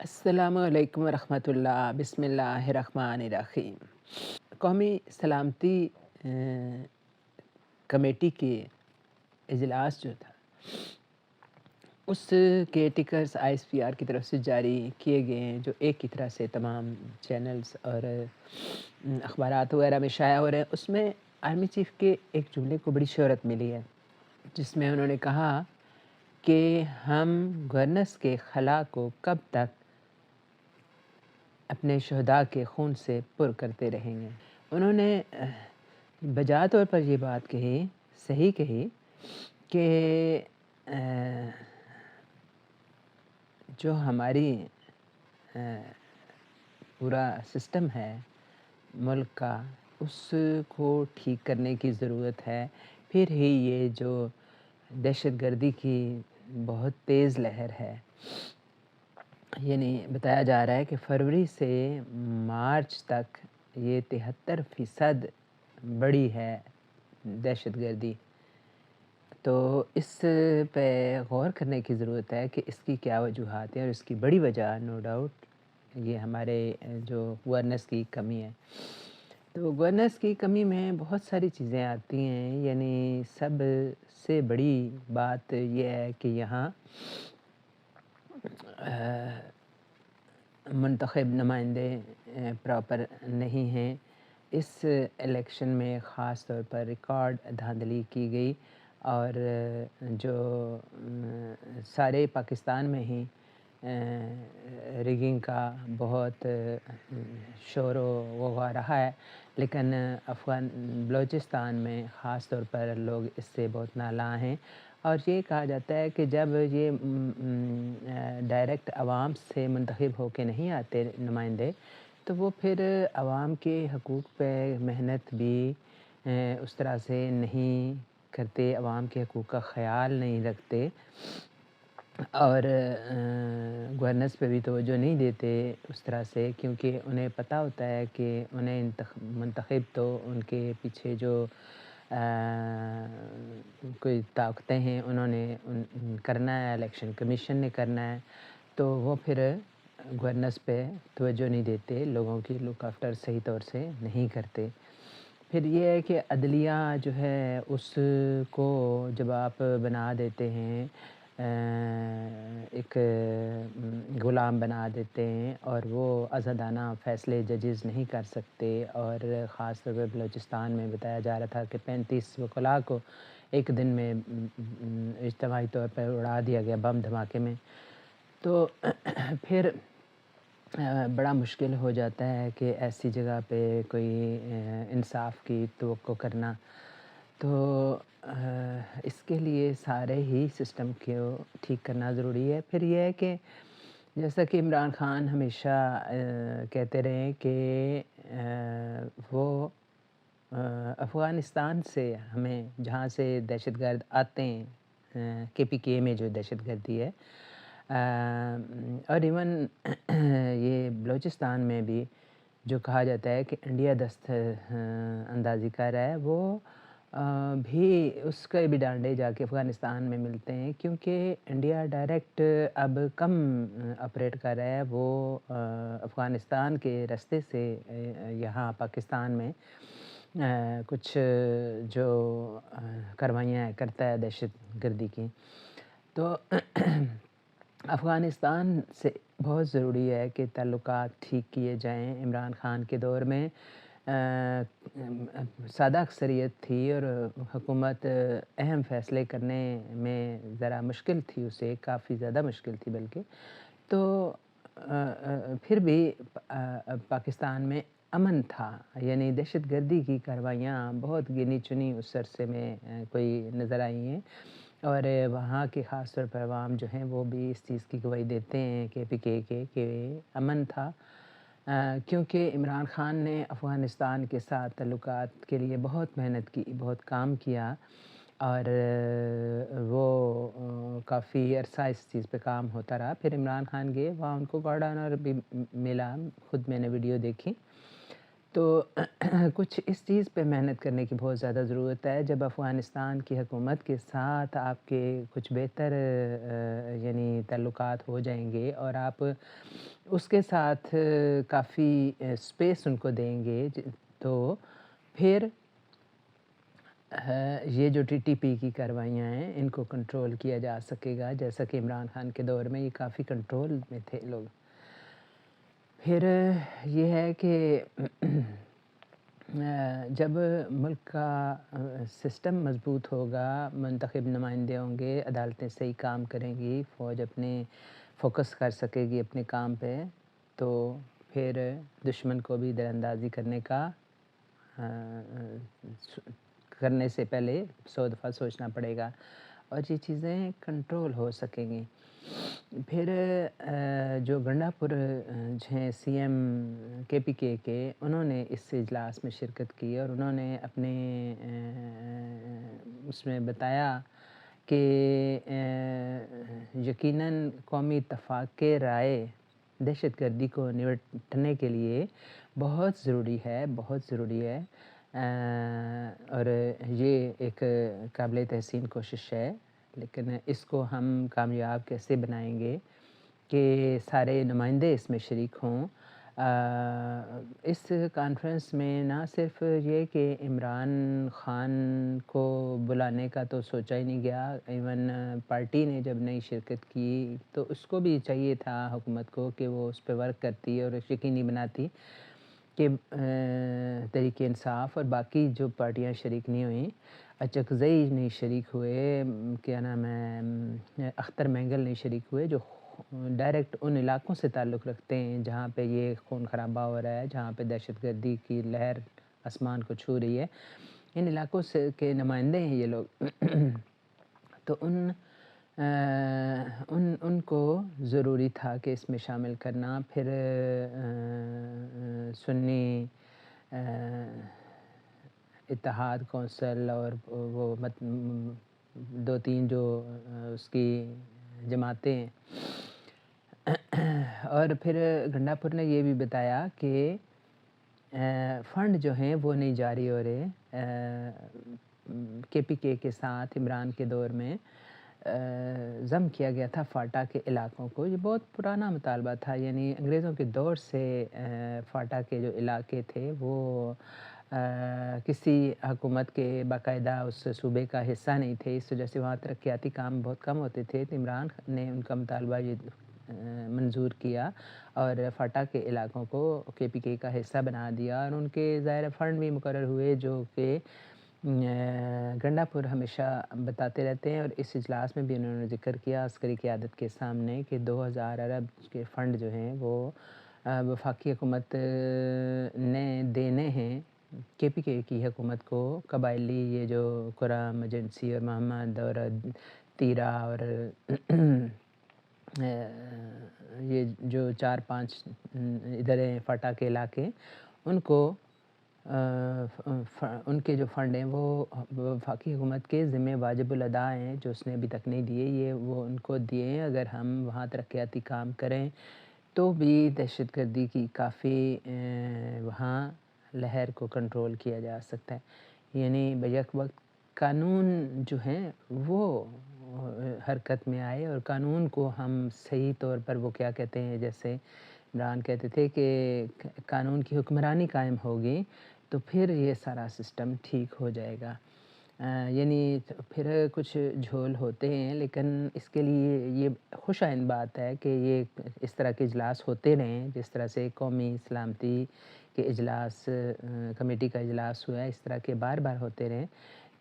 السلام علیکم ورحمۃ اللہ، بسم اللہ الرحمن الرحیم۔ قومی سلامتی کمیٹی کے اجلاس جو تھا، اس کے ٹکرز ISPR کی طرف سے جاری کیے گئے ہیں، جو ایک کی طرح سے تمام چینلز اور اخبارات وغیرہ میں شائع ہو رہے ہیں۔ اس میں آرمی چیف کے ایک جملے کو بڑی شہرت ملی ہے، جس میں انہوں نے کہا کہ ہم گورننس کے خلا کو کب تک اپنے شہداء کے خون سے پر کرتے رہیں گے۔ انہوں نے بجا طور پر یہ بات کہی، صحیح کہی، کہ جو ہماری پورا سسٹم ہے ملک کا، اس کو ٹھیک کرنے کی ضرورت ہے، پھر ہی یہ جو دہشت گردی کی بہت تیز لہر ہے، یعنی بتایا جا رہا ہے کہ فروری سے مارچ تک یہ 73% بڑھی ہے دہشت گردی۔ تو اس پہ غور کرنے کی ضرورت ہے کہ اس کی کیا وجوہات ہیں، اور اس کی بڑی وجہ نو ڈاؤٹ یہ ہمارے جو گورننس کی کمی ہے۔ تو گورننس کی کمی میں بہت ساری چیزیں آتی ہیں، یعنی سب سے بڑی بات یہ ہے کہ یہاں منتخب نمائندے پراپر نہیں ہیں۔ اس الیکشن میں خاص طور پر ریکارڈ دھاندلی کی گئی، اور جو سارے پاکستان میں ہی ریگنگ کا بہت شور و غوغا رہا ہے، لیکن بلوچستان میں خاص طور پر لوگ اس سے بہت نالاں ہیں، اور یہ کہا جاتا ہے کہ جب یہ ڈائریکٹ عوام سے منتخب ہو کے نہیں آتے نمائندے، تو وہ پھر عوام کے حقوق پہ محنت بھی اس طرح سے نہیں کرتے، عوام کے حقوق کا خیال نہیں رکھتے، اور گورننس پہ بھی توجہ نہیں دیتے اس طرح سے، کیونکہ انہیں پتہ ہوتا ہے کہ انہیں منتخب تو ان کے پیچھے جو کوئی طاقتیں ہیں انہوں نے کرنا ہے، الیکشن کمیشن نے کرنا ہے، تو وہ پھر گورننس پہ توجہ نہیں دیتے، لوگوں کی لک آفٹر صحیح طور سے نہیں کرتے۔ پھر یہ ہے کہ عدلیہ جو ہے اس کو جب آپ بنا دیتے ہیں ایک غلام بنا دیتے ہیں، اور وہ آزادانہ فیصلے ججز نہیں کر سکتے، اور خاص طور پہ بلوچستان میں بتایا جا رہا تھا کہ 35 وکلاء کو ایک دن میں اجتماعی طور پر اڑا دیا گیا بم دھماکے میں، تو پھر بڑا مشکل ہو جاتا ہے کہ ایسی جگہ پہ کوئی انصاف کی توقع کرنا۔ تو اس کے لیے سارے ہی سسٹم کو ٹھیک کرنا ضروری ہے۔ پھر یہ ہے کہ جیسا کہ عمران خان ہمیشہ کہتے رہے کہ وہ افغانستان سے ہمیں جہاں سے دہشت گرد آتے ہیں، KPK میں جو دہشت گردی ہے، اور ایون یہ بلوچستان میں بھی جو کہا جاتا ہے کہ انڈیا دست اندازی کر رہا ہے، وہ بھی اس کے بھی ڈانڈے جا کے افغانستان میں ملتے ہیں، کیونکہ انڈیا ڈائریکٹ اب کم آپریٹ کر رہا ہے، وہ افغانستان کے راستے سے یہاں پاکستان میں کچھ جو کاروائیاں کرتا ہے دہشت گردی کی۔ تو افغانستان سے بہت ضروری ہے کہ تعلقات ٹھیک کیے جائیں۔ عمران خان کے دور میں سادہ اکثریت تھی، اور حکومت اہم فیصلے کرنے میں ذرا مشکل تھی، اسے کافی زیادہ مشکل تھی بلکہ، تو پھر بھی پاکستان میں امن تھا، یعنی دہشت گردی کی کاروائیاں بہت گنی چنی اس عرصے میں کوئی نظر آئی ہیں، اور وہاں کے خاص طور پر عوام جو ہیں وہ بھی اس چیز کی گواہی دیتے ہیں KPK کے کہ امن تھا، کیونکہ عمران خان نے افغانستان کے ساتھ تعلقات کے لیے بہت محنت کی، بہت کام کیا، اور وہ کافی عرصہ اس چیز پہ کام ہوتا رہا۔ پھر عمران خان گئے وہاں، ان کو گارڈ آنر بھی ملا، خود میں نے ویڈیو دیکھی، تو کچھ اس چیز پہ محنت کرنے کی بہت زیادہ ضرورت ہے. جب افغانستان کی حکومت کے ساتھ آپ کے کچھ بہتر یعنی تعلقات ہو جائیں گے اور آپ اس کے ساتھ کافی اسپیس ان کو دیں گے تو پھر یہ جو ٹی ٹی پی کی کارروائیاں ہیں ان کو کنٹرول کیا جا سکے گا، جیسا کہ عمران خان کے دور میں یہ کافی کنٹرول میں تھے لوگ. پھر یہ ہے کہ جب ملک کا سسٹم مضبوط ہوگا، منتخب نمائندے ہوں گے، عدالتیں صحیح کام کریں گی، فوج اپنے فوکس کر سکے گی اپنے کام پہ، تو پھر دشمن کو بھی در اندازی کرنے سے پہلے 100 دفعہ سوچنا پڑے گا اور یہ چیزیں کنٹرول ہو سکیں گی. پھر جو گنڈا پور ہیں سی ایم کے پی کے انہوں نے اس اجلاس میں شرکت کی اور انہوں نے اپنے اس میں بتایا کہ یقیناً قومی اتفاق کے رائے دہشت گردی کو نمٹنے کے لیے بہت ضروری ہے، بہت ضروری ہے. اور یہ ایک قابل تحسین کوشش ہے، لیکن اس کو ہم کامیاب کیسے بنائیں گے کہ سارے نمائندے اس میں شریک ہوں. اس کانفرنس میں نہ صرف یہ کہ عمران خان کو بلانے کا تو سوچا ہی نہیں گیا، ایون پارٹی نے جب نہیں شرکت کی تو اس کو بھی چاہیے تھا حکومت کو کہ وہ اس پہ ورک کرتی اور یقینی بناتی کہ تحریک انصاف اور باقی جو پارٹیاں شریک نہیں ہوئیں، اچکزئی نہیں شریک ہوئے، کیا نام ہے، اختر مینگل نہیں شریک ہوئے، جو ڈائریکٹ ان علاقوں سے تعلق رکھتے ہیں جہاں پہ یہ خون خرابہ ہو رہا ہے، جہاں پہ دہشت گردی کی لہر آسمان کو چھو رہی ہے. ان علاقوں سے کے نمائندے ہیں یہ لوگ. تو ان کو ضروری تھا کہ اس میں شامل کرنا. پھر سنی اتحاد کونسل اور وہ 2-3 جو اس کی جماعتیں ہیں. اور پھر گنڈا پور نے یہ بھی بتایا کہ فنڈ جو ہیں وہ نہیں جاری ہو رہے. کے پی کے ساتھ عمران کے دور میں ضم کیا گیا تھا فاٹا کے علاقوں کو. یہ بہت پرانا مطالبہ تھا، یعنی انگریزوں کے دور سے فاٹا کے جو علاقے تھے وہ کسی حکومت کے باقاعدہ اس صوبے کا حصہ نہیں تھے، اس وجہ سے وہاں ترقیاتی کام بہت کم ہوتے تھے. تو عمران نے ان کا مطالبہ یہ منظور کیا اور فاٹا کے علاقوں کو کے پی کے کا حصہ بنا دیا اور ان کے ظاہر فنڈ بھی مقرر ہوئے جو کہ گنڈا پور ہمیشہ بتاتے رہتے ہیں. اور اس اجلاس میں بھی انہوں نے ذکر کیا عسکری قیادت کے سامنے کہ 2000 ارب کے فنڈ جو ہیں وہ وفاقی حکومت نے دینے ہیں کے پی کے کی حکومت کو. قبائلی یہ جو قرام ایجنسی اور محمد اور تیرا اور یہ جو 4-5 ادھر ہیں فاٹا کے علاقے، ان کو ان کے جو فنڈ ہیں وہ وفاقی حکومت کے ذمہ واجب الادا ہیں جو اس نے ابھی تک نہیں دیے. یہ وہ ان کو دیے ہیں. اگر ہم وہاں ترقیاتی کام کریں تو بھی دہشت گردی کی کافی وہاں لہر کو کنٹرول کیا جا سکتا ہے. یعنی بیک وقت قانون جو ہیں وہ حرکت میں آئے اور قانون کو ہم صحیح طور پر وہ کیا کہتے ہیں، جیسے عمران کہتے تھے کہ قانون کی حکمرانی قائم ہوگی تو پھر یہ سارا سسٹم ٹھیک ہو جائے گا. یعنی پھر کچھ جھول ہوتے ہیں، لیکن اس کے لیے یہ خوش آئند بات ہے کہ یہ اس طرح کے اجلاس ہوتے رہیں. جس طرح سے قومی سلامتی کے اجلاس کمیٹی کا اجلاس ہوا ہے، اس طرح کے بار بار ہوتے رہیں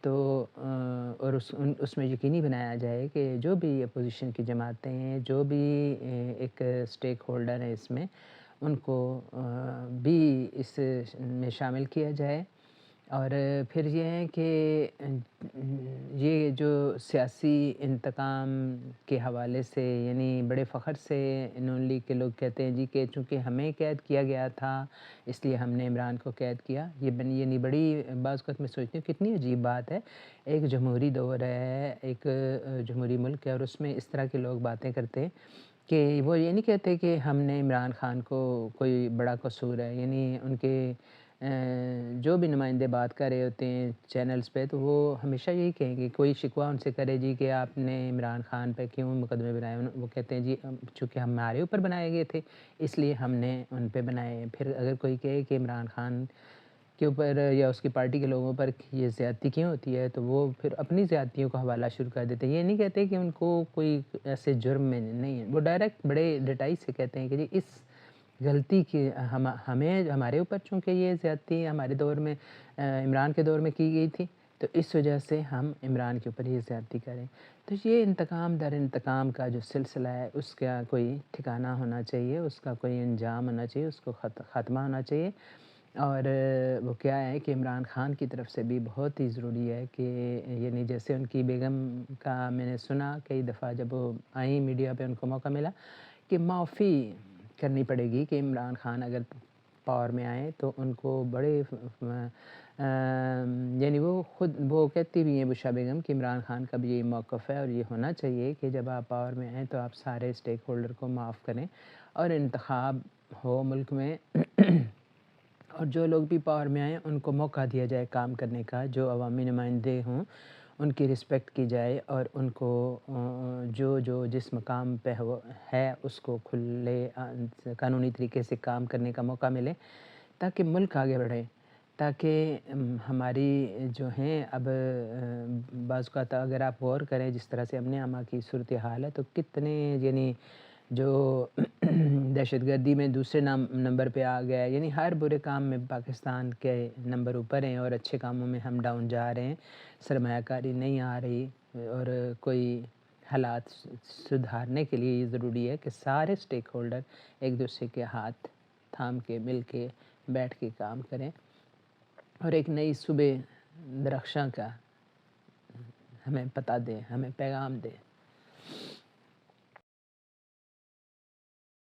تو اور اس میں یقینی بنایا جائے کہ جو بھی اپوزیشن کی جماعتیں ہیں، جو بھی ایک اسٹیک ہولڈر ہیں اس میں، ان کو بھی اس میں شامل کیا جائے. اور پھر یہ ہے کہ یہ جو سیاسی انتقام کے حوالے سے یعنی بڑے فخر سے نون لیگ کے لوگ کہتے ہیں جی کہ چونکہ ہمیں قید کیا گیا تھا اس لیے ہم نے عمران کو قید کیا. یعنی بڑی بعض اوقات میں سوچتی ہوں کتنی عجیب بات ہے. ایک جمہوری دور ہے، ایک جمہوری ملک ہے اور اس میں اس طرح کے لوگ باتیں کرتے ہیں کہ وہ یہ نہیں کہتے کہ ہم نے عمران خان کو کوئی بڑا قصور ہے. یعنی ان کے جو بھی نمائندے بات کر رہے ہوتے ہیں چینلز پہ، تو وہ ہمیشہ یہی کہیں گے، کوئی شکوہ ان سے کرے جی کہ آپ نے عمران خان پہ کیوں مقدمے بنائے، وہ کہتے ہیں جی چونکہ ہمارے اوپر بنائے گئے تھے اس لیے ہم نے ان پہ بنائے۔ پھر اگر کوئی کہے کہ عمران خان کے اوپر یا اس کی پارٹی کے لوگوں پر یہ زیادتی کیوں ہوتی ہے، تو وہ پھر اپنی زیادتیوں کا حوالہ شروع کر دیتے ہیں۔ یہ نہیں کہتے کہ ان کو کوئی ایسے جرم میں نہیں ہے، وہ ڈائریکٹ بڑے ڈٹائی سے کہتے ہیں کہ جی اس غلطی کی ہمیں ہمارے اوپر چونکہ یہ زیادتی ہمارے دور میں عمران کے دور میں کی گئی تھی، تو اس وجہ سے ہم عمران کے اوپر یہ زیادتی کریں۔ تو یہ انتقام در انتقام کا جو سلسلہ ہے اس کا کوئی ٹھکانہ ہونا چاہیے، اس کا کوئی انجام ہونا چاہیے، اس کو خاتمہ ہونا چاہیے۔ اور وہ کیا ہے کہ عمران خان کی طرف سے بھی بہت ہی ضروری ہے کہ یعنی جیسے ان کی بیگم کا میں نے سنا کئی دفعہ جب وہ آئیں میڈیا پہ ان کو موقع ملا کہ معافی کرنی پڑے گی کہ عمران خان اگر پاور میں آئیں تو ان کو بڑے یعنی وہ خود وہ کہتی بھی ہیں بشرا بیگم کہ عمران خان کا بھی یہی موقف ہے اور یہ ہونا چاہیے کہ جب آپ پاور میں آئیں تو آپ سارے اسٹیک ہولڈر کو معاف کریں اور انتخاب ہو ملک میں اور جو لوگ بھی پاور میں آئیں ان کو موقع دیا جائے کام کرنے کا، جو عوامی نمائندے ہوں ان کی رسپیکٹ کی جائے اور ان کو جو جس مقام پہ ہے اس کو کھلے قانونی طریقے سے کام کرنے کا موقع ملے تاکہ ملک آگے بڑھے، تاکہ ہماری جو ہیں اب بعض اوقات اگر آپ غور کریں جس طرح سے امن عامہ کی صورتحال ہے تو کتنے یعنی جو دہشت گردی میں دوسرے نمبر پہ آ گیا ہے، یعنی ہر برے کام میں پاکستان کے نمبر اوپر ہیں اور اچھے کاموں میں ہم ڈاؤن جا رہے ہیں، سرمایہ کاری نہیں آ رہی اور کوئی حالات سدھارنے کے لیے یہ ضروری ہے کہ سارے اسٹیک ہولڈر ایک دوسرے کے ہاتھ تھام کے مل کے بیٹھ کے کام کریں اور ایک نئی صبح درخشاں کا ہمیں پتہ دیں، ہمیں پیغام دیں۔